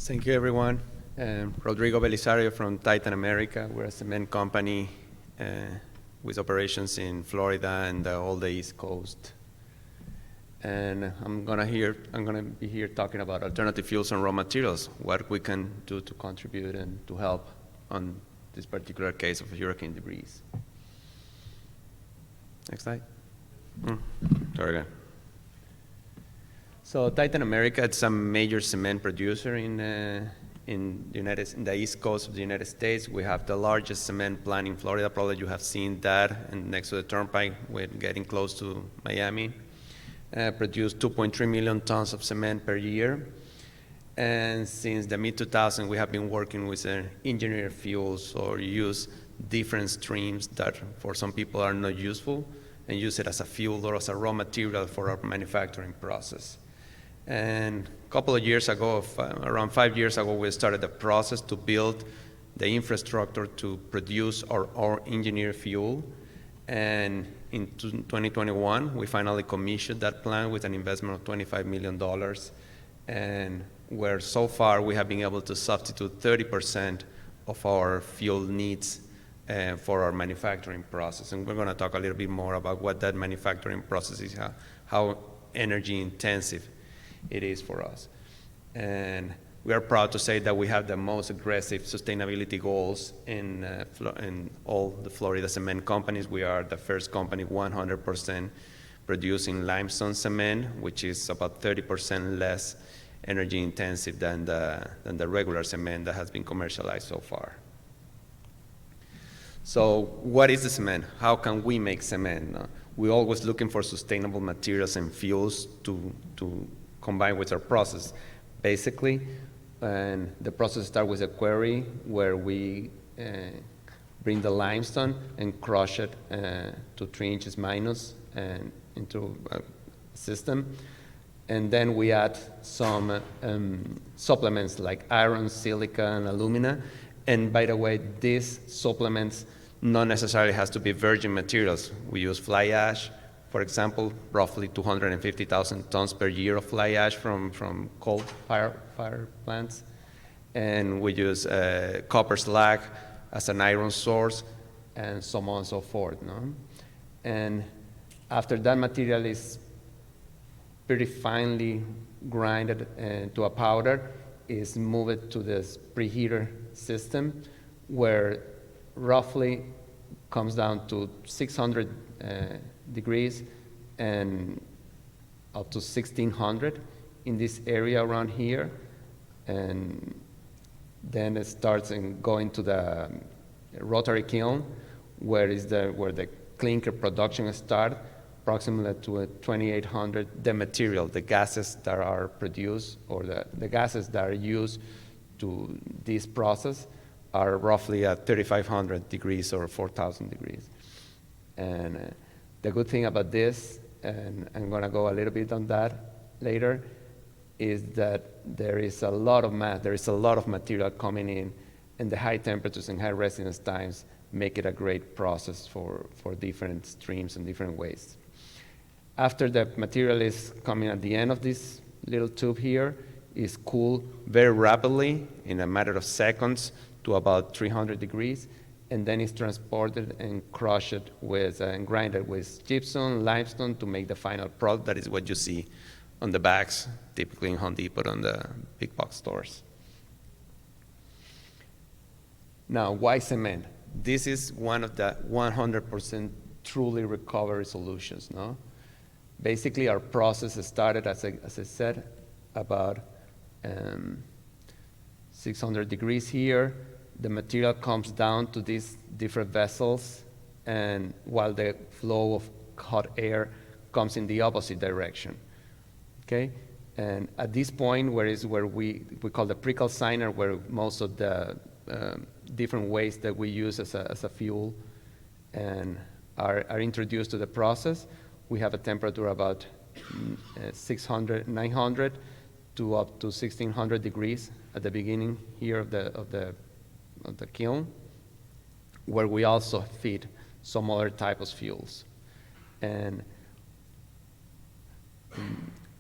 Thank you, everyone. Rodrigo Belisario from Titan America. We're a cement company with operations in Florida and all the East Coast. And I'm gonna be here talking about alternative fuels and raw materials, what we can do to contribute and to help on this particular case of hurricane debris. Next slide. Sorry again. So Titan America, it's a major cement producer in the East Coast of the United States. We have the largest cement plant in Florida. Probably you have seen that, and next to the turnpike, we're getting close to Miami. Produce 2.3 million tons of cement per year. And since the mid-2000s, we have been working with engineered fuels or use different streams that for some people are not useful and use it as a fuel or as a raw material for our manufacturing process. And a couple of years ago, around 5 years ago, we started the process to build the infrastructure to produce our engineered fuel. And in 2021, we finally commissioned that plant with an investment of $25 million. And where so far we have been able to substitute 30% of our fuel needs for our manufacturing process. And we're going to talk a little bit more about what that manufacturing process is, how energy intensive it is for us. And we are proud to say that we have the most aggressive sustainability goals in all the Florida cement companies. We are the first company 100% producing limestone cement, which is about 30% less energy intensive than the regular cement that has been commercialized so far. So what is the cement? How can we make cement? We're always looking for sustainable materials and fuels to combine with our process. Basically, and the process starts with a quarry where we bring the limestone and crush it to 3 inches minus and into a system. And then we add some supplements like iron, silica, and alumina. And by the way, these supplements not necessarily has to be virgin materials. We use fly ash, for example, roughly 250,000 tons per year of fly ash from coal fire plants. And we use copper slag as an iron source and so on and so forth. No? And after that material is pretty finely grinded to a powder, is moved to this preheater system where roughly comes down to 600 degrees and up to 1600 in this area around here. And then it starts going to the rotary kiln where the clinker production starts, approximately to 2800. The material, the gases that are produced or the gases that are used to this process are roughly at 3500 degrees or 4000 degrees. And the good thing about this, and I'm going to go a little bit on that later, is that there is a lot of material coming in, and the high temperatures and high residence times make it a great process for different streams and different ways. After the material is coming at the end of this little tube here, is cooled very rapidly in a matter of seconds to about 300 degrees, and then it's transported and crushed and grinded with gypsum, limestone to make the final product. That is what you see on the bags, typically in Home Depot on the big box stores. Now, why cement? This is one of the 100% truly recovery solutions. No? Basically, our process started, as I said, about 600 degrees here. The material comes down to these different vessels, and while the flow of hot air comes in the opposite direction. Okay, and at this point, where we call the pre-calciner, where most of the different waste that we use as a fuel and are introduced to the process, we have a temperature about 900 to up to 1600 degrees at the beginning here of the kiln, where we also feed some other type of fuels. And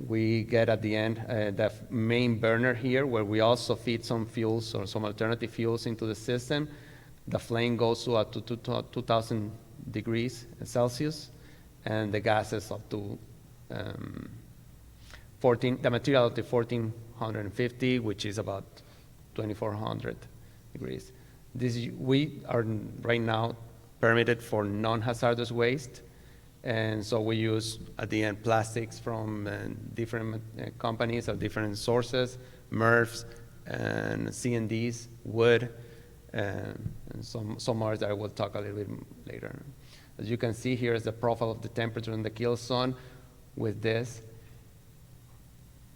we get at the end the main burner here, where we also feed some fuels or some alternative fuels into the system. The flame goes to 2,000 degrees Celsius, and the gases up to the material up to 1,450, which is about 2,400 degrees. We are right now permitted for non-hazardous waste, and so we use, at the end, plastics from different companies or different sources, MRFs, and CNDs, wood, and some others that I will talk a little bit later. As you can see, here is the profile of the temperature in the kill zone with this.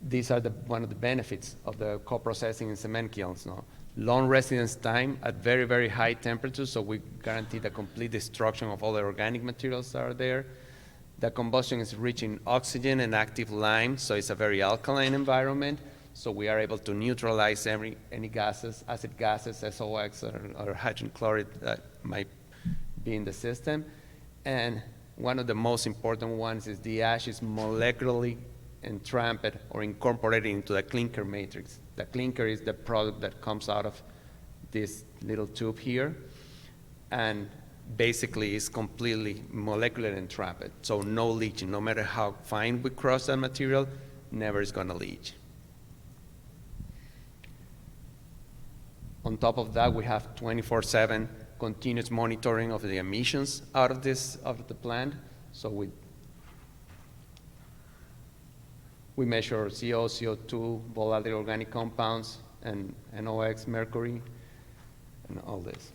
These are one of the benefits of the co-processing in cement kilns now. Long residence time at very, very high temperatures, so we guarantee the complete destruction of all the organic materials that are there. The combustion is rich in oxygen and active lime, so it's a very alkaline environment, so we are able to neutralize any gases, acid gases, SOx, or hydrogen chloride that might be in the system. And one of the most important ones is the ash is molecularly entramped or incorporated into the clinker matrix. The clinker is the product that comes out of this little tube here, and basically is completely molecular entrapped, so no leaching. No matter how fine we cross that material, never is going to leach. On top of that, we have 24/7 continuous monitoring of the emissions out of the plant. So we measure CO, CO2, volatile organic compounds, and NOx, mercury, and all this.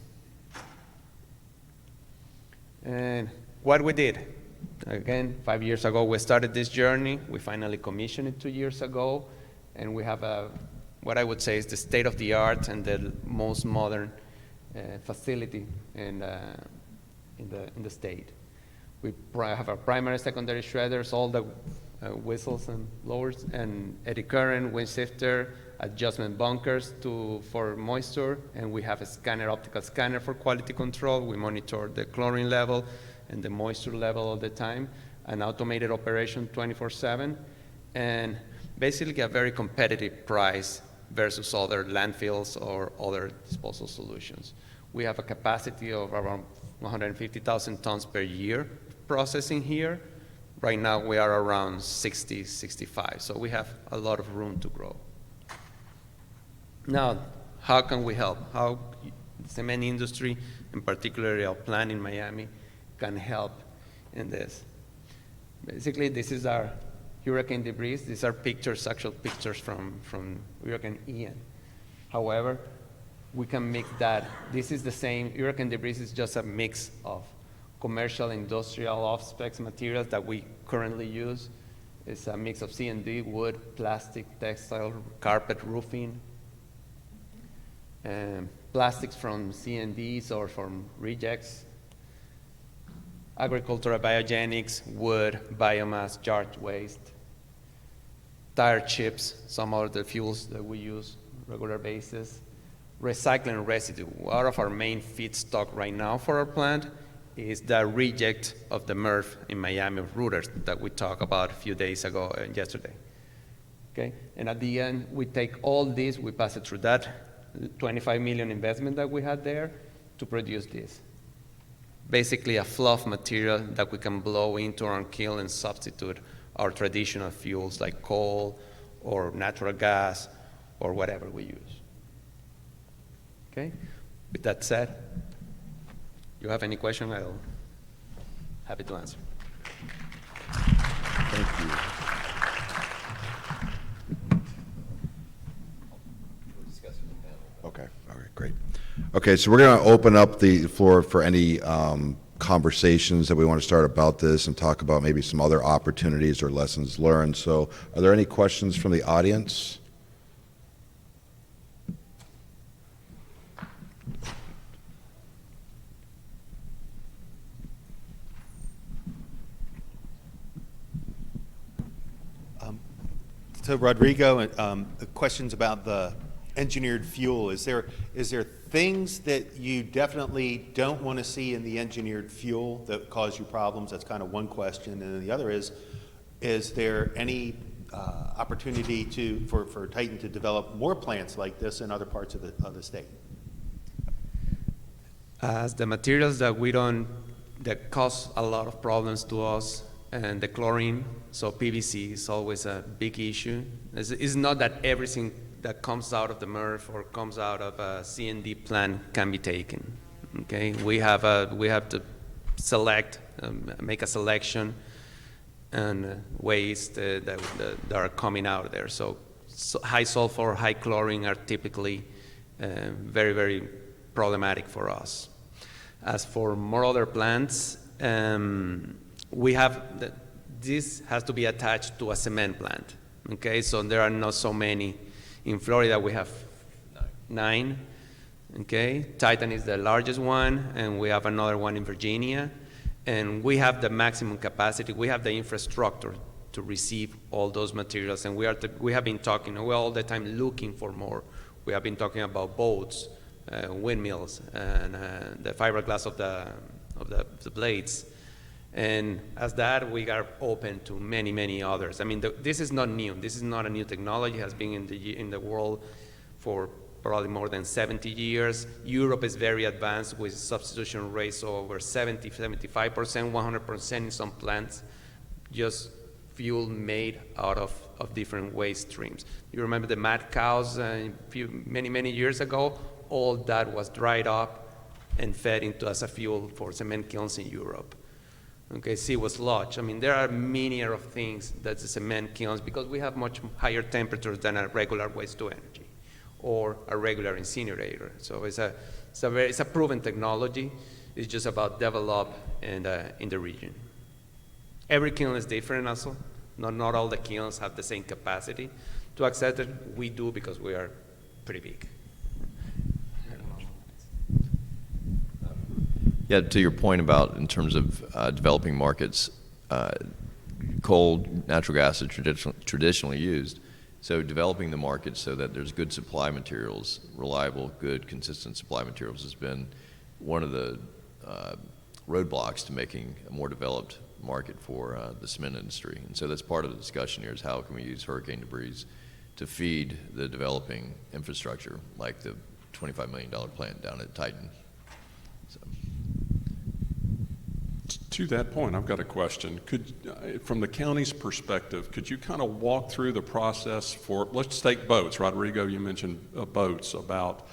And what we did, again, 5 years ago, we started this journey. We finally commissioned it 2 years ago, and we have what I would say is the state-of-the-art and the most modern facility in the state. We have our primary, secondary shredders, all the whistles and blowers, and eddy current, wind shifter, adjustment bunkers for moisture, and we have a scanner, optical scanner for quality control. We monitor the chlorine level and the moisture level all the time, an automated operation 24/7, and basically a very competitive price versus other landfills or other disposal solutions. We have a capacity of around 150,000 tons per year processing here. Right now we are around 60, 65, so we have a lot of room to grow. Now, how can we help? How the cement industry, and particularly our plant in Miami, can help in this? Basically, this is our hurricane debris. These are pictures, actual pictures from Hurricane Ian. However, we can mix that. This is the same, hurricane debris is just a mix of commercial, industrial, off-specs materials that we currently use. It's a mix of CND, wood, plastic, textile, carpet, roofing, plastics from CNDs or from rejects, agricultural biogenics, wood, biomass, yard waste, tire chips, some of the fuels that we use on a regular basis, recycling residue. One of our main feedstock right now for our plant is the reject of the MRF in Miami of rooters that we talked about a few days ago and yesterday. Okay, and at the end, we take all this, we pass it through that 25 million investment that we had there to produce this. Basically a fluff material that we can blow into our kiln and substitute our traditional fuels like coal or natural gas or whatever we use. Okay, with that said, you have any question, I'll happy to answer. Thank you. Okay, all right, great. Okay, so we're going to open up the floor for any conversations that we want to start about this and talk about maybe some other opportunities or lessons learned. So are there any questions from the audience? So Rodrigo, questions about the engineered fuel. Is there things that you definitely don't want to see in the engineered fuel that cause you problems? That's kind of one question. And then the other is there any opportunity for Titan to develop more plants like this in other parts of the state? As the materials that cause a lot of problems to us, and the chlorine, so PVC is always a big issue. It's not that everything that comes out of the MRF or comes out of a C&D plant can be taken. Okay, we have to select, make a selection and waste that are coming out of there. So high sulfur, high chlorine are typically very, very problematic for us. As for more other plants, this has to be attached to a cement plant. Okay, so there are not so many. In Florida, we have 9. Okay, Titan is the largest one, and we have another one in Virginia. And we have the maximum capacity. We have the infrastructure to receive all those materials. And we have been talking, we're all the time looking for more. We have been talking about boats, windmills, and the fiberglass of the blades. And as that, we are open to many, many others. I mean, this is not new. This is not a new technology. It has been in the world for probably more than 70 years. Europe is very advanced with substitution rates over 70, 75%, 100% in some plants, just fuel made out of different waste streams. You remember the mad cows many, many years ago? All that was dried up and fed into as a fuel for cement kilns in Europe. Okay, seaweed sludge. I mean, there are many of things that the cement kilns, because we have much higher temperatures than a regular waste to energy or a regular incinerator. So it's a proven technology. It's just about develop in the region. Every kiln is different also. Not all the kilns have the same capacity to accept it. We do, because we are pretty big. Yeah, to your point about in terms of developing markets, coal, natural gas is traditionally used. So developing the market so that there's good supply materials, reliable, good, consistent supply materials has been one of the roadblocks to making a more developed market for the cement industry. And so that's part of the discussion here, is how can we use hurricane debris to feed the developing infrastructure, like the $25 million plant down at Titan. So. To that point, I've got a question. From the county's perspective, could you kind of walk through the process for, let's take boats. Rodrigo, you mentioned boats, about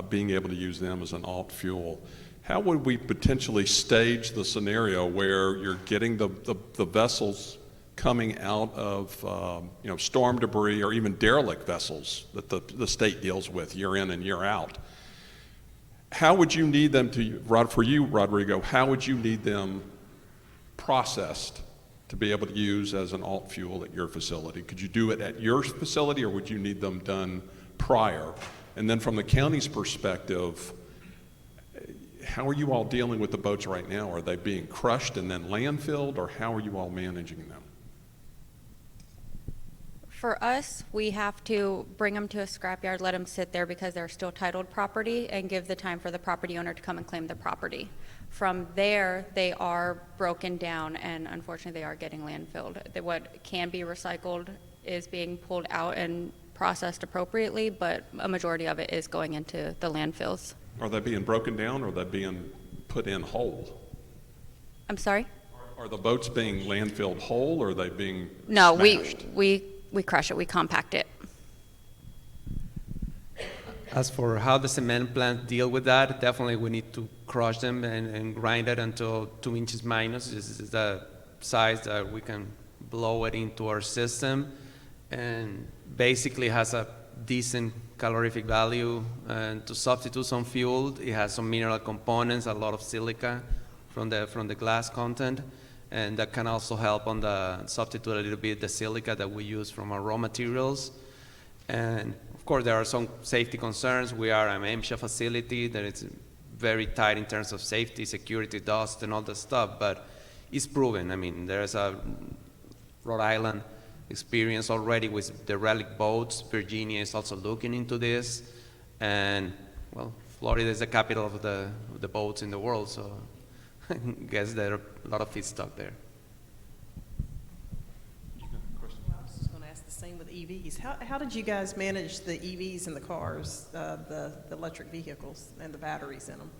being able to use them as an alt fuel. How would we potentially stage the scenario where you're getting the vessels coming out of storm debris, or even derelict vessels that the state deals with year in and year out? How would you need them for you, Rodrigo, how would you need them processed to be able to use as an alt fuel at your facility? Could you do it at your facility, or would you need them done prior? And then from the county's perspective, how are you all dealing with the boats right now? Are they being crushed and then landfilled, or how are you all managing them? For us, we have to bring them to a scrapyard, let them sit there because they're still titled property, and give the time for the property owner to come and claim the property. From there, they are broken down, and unfortunately, they are getting landfilled. What can be recycled is being pulled out and processed appropriately, but a majority of it is going into the landfills. Are they being broken down, or are they being put in whole? I'm sorry? Are the boats being landfilled whole, or are they being No, smashed? we crush it, we compact it. As for how the cement plant deal with that, definitely we need to crush them and grind it until 2 inches minus. This is the size that we can blow it into our system, and basically has a decent calorific value. And to substitute some fuel, it has some mineral components, a lot of silica from the glass content, and that can also help on the substitute a little bit the silica that we use from our raw materials. And of course, there are some safety concerns. We are an MSHA facility that is very tight in terms of safety, security, dust, and all that stuff, but it's proven. I mean, there's a Rhode Island experience already with derelict boats. Virginia is also looking into this, and well, Florida is the capital of the boats in the world, so I guess there are a lot of feedstock there. I was just going to ask EVs. How did you guys manage the EVs in the cars, the electric vehicles and the batteries in them?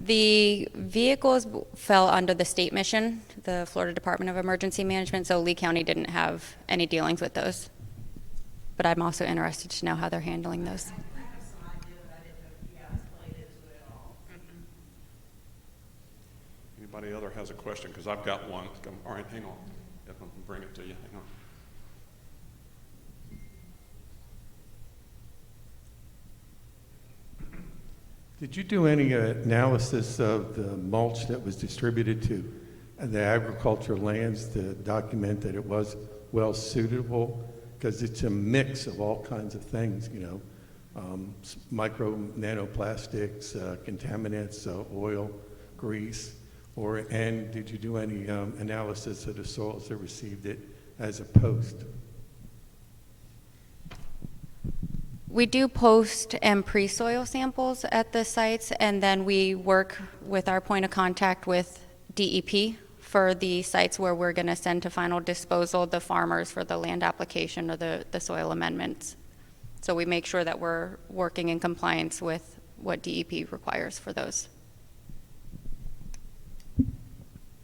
The vehicles fell under the state mission, the Florida Department of Emergency Management, so Lee County didn't have any dealings with those. But I'm also interested to know how they're handling those. Anybody other has a question? Because I've got one. All right, hang on. If I can bring it to you, hang on. Did you do any analysis of the mulch that was distributed to the agricultural lands to document that it was well suitable? Because it's a mix of all kinds of things, you know, micro nanoplastics, contaminants, oil, grease, and did you do any analysis of the soils that received it as a post? We do post and pre-soil samples at the sites, and then we work with our point of contact with DEP for the sites where we're going to send to final disposal the farmers for the land application or the soil amendments. So we make sure that we're working in compliance with what DEP requires for those.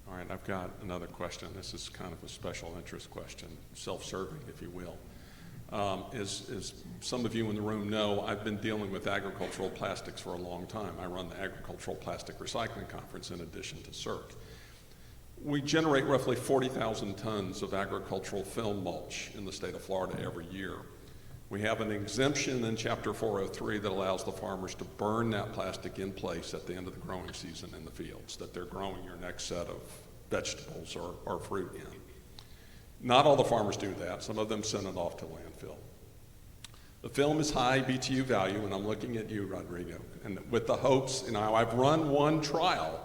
All right, I've got another question. This is kind of a special interest question, self-serving, if you will. As some of you in the room know, I've been dealing with agricultural plastics for a long time. I run the Agricultural Plastic Recycling Conference in addition to CERC. We generate roughly 40,000 tons of agricultural film mulch in the state of Florida every year. We have an exemption in Chapter 403 that allows the farmers to burn that plastic in place at the end of the growing season in the fields that they're growing your next set of vegetables or fruit in. Not all the farmers do that. Some of them send it off to landfill. The film is high BTU value, and I'm looking at you, Rodrigo, and with the hopes, you know, I've run one trial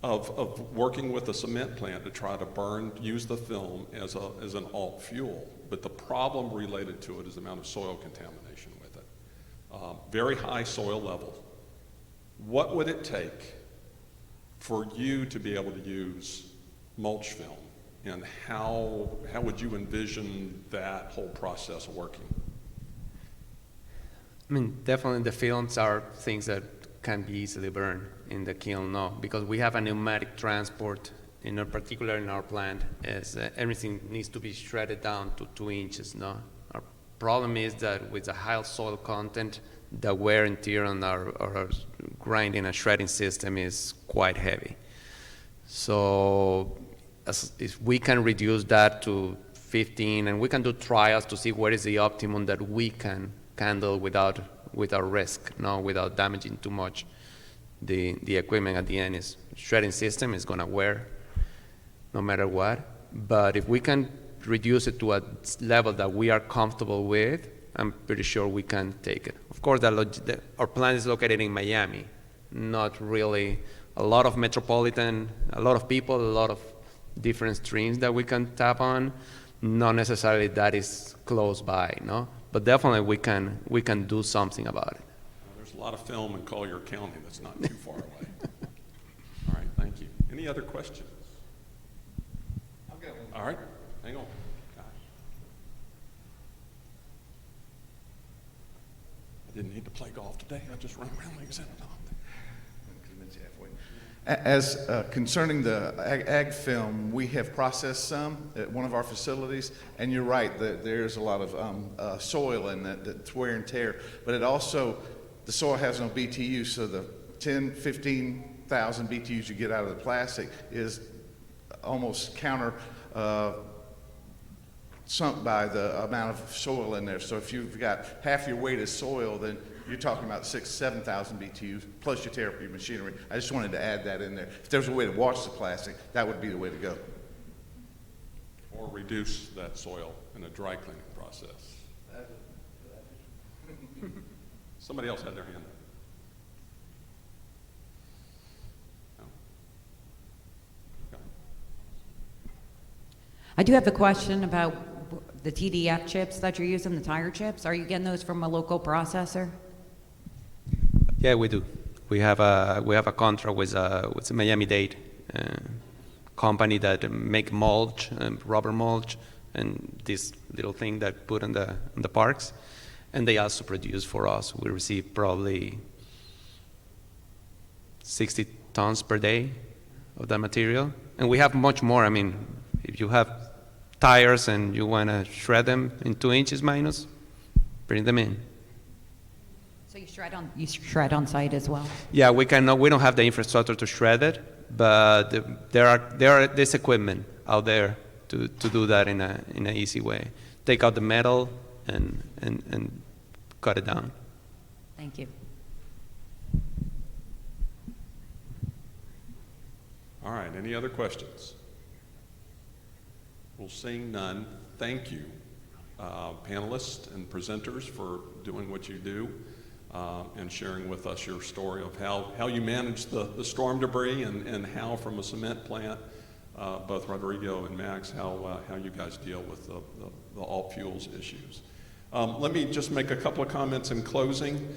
of working with a cement plant to try to use the film as an alt fuel, but the problem related to it is the amount of soil contamination with it. Very high soil level. What would it take for you to be able to use mulch film? And how would you envision that whole process working? I mean, definitely the films are things that can be easily burned in the kiln, no, because we have a pneumatic transport, in particular in our plant, as everything needs to be shredded down to 2 inches, no? Our problem is that with the high soil content, the wear and tear on our grinding and shredding system is quite heavy. So if we can reduce that to 15, and we can do trials to see what is the optimum that we can handle without risk, no, without damaging too much the equipment at the end. Is shredding system is going to wear no matter what, but if we can reduce it to a level that we are comfortable with, I'm pretty sure we can take it. Of course, our plant is located in Miami, not really a lot of metropolitan, a lot of people, a lot of different streams that we can tap on. Not necessarily that is close by, no? But definitely we can do something about it. There's a lot of film in Collier County that's not too far away. All right, thank you. Any other questions? I've got one. All right, hang on. I didn't need to play golf today. I just run around like a center. As concerning the ag film, we have processed some at one of our facilities, and you're right that there's a lot of soil in that's wear and tear, but it also, the soil has no BTU, so the 10, 15,000 BTUs you get out of the plastic is almost sunk by the amount of soil in there. So if you've got half your weight is soil, then you're talking about 6,000, 7,000 BTUs, plus you tear up your machinery. I just wanted to add that in there. If there's a way to wash the plastic, that would be the way to go. Or reduce that soil in a dry cleaning process. Somebody else had their hand up. No? Okay. I do have a question about the TDF chips that you're using, the tire chips. Are you getting those from a local processor? Yeah, we do. We have a contract with a Miami-Dade company that make mulch, rubber mulch, and this little thing that put in the parks, and they also produce for us. We receive probably 60 tons per day of that material, and we have much more. I mean, if you have tires and you want to shred them in 2 inches minus, bring them in. So you shred on site as well? Yeah, we don't have the infrastructure to shred it, but there's equipment out there to do that in an easy way. Take out the metal and cut it down. Thank you. All right, any other questions? Well, seeing none, thank you, panelists and presenters, for doing what you do and sharing with us your story of how you manage the storm debris and how, from a cement plant, both Rodrigo and Max, how you guys deal with the alt fuels issues. Let me just make a couple of comments in closing.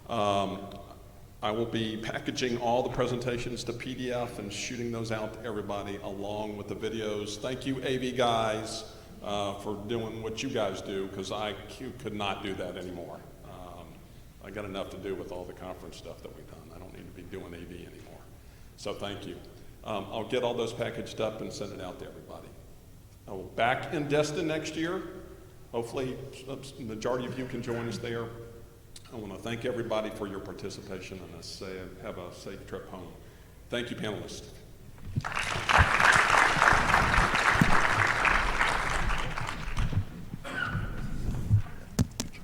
I will be packaging all the presentations to PDF and shooting those out to everybody along with the videos. Thank you, AV guys, for doing what you guys do, because I could not do that anymore. I got enough to do with all the conference stuff that we've done. I don't need to be doing AV anymore. So thank you. I'll get all those packaged up and send it out to everybody. I will back in Destin next year. Hopefully, the majority of you can join us there. I want to thank everybody for your participation and have a safe trip home. Thank you, panelists.